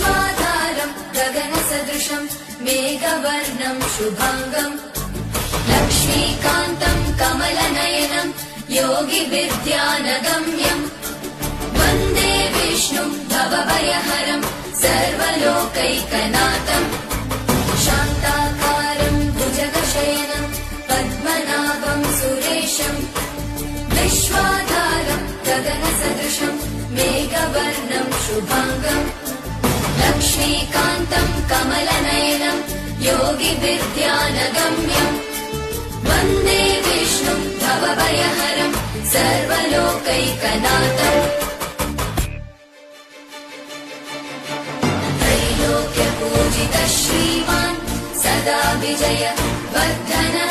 विश्वाधारम् गगनसदृशम् मेघवर्णम् शुभाङ्गम् लक्ष्मीकान्तम् कमलनयनम् योगिविद्यानगम्यम् वन्दे विष्णुम् भवभयहरम् सर्वलोकैकनाथम् शान्ताकारम् भुजगशयनम् पद्मनाभम् सुरेशम् विश्वाधारम् गगनसदृशम् मेघवर्णम् शुभाङ्गम् लक्ष्मीकान्तम् कमलनयनम् योगिविद्यानगम्यम् वन्दे विष्णुम् भवभयहरम् सर्वलोकैकनाथम् त्रैलोक्यपूजितः श्रीमान् सदा विजय वर्धन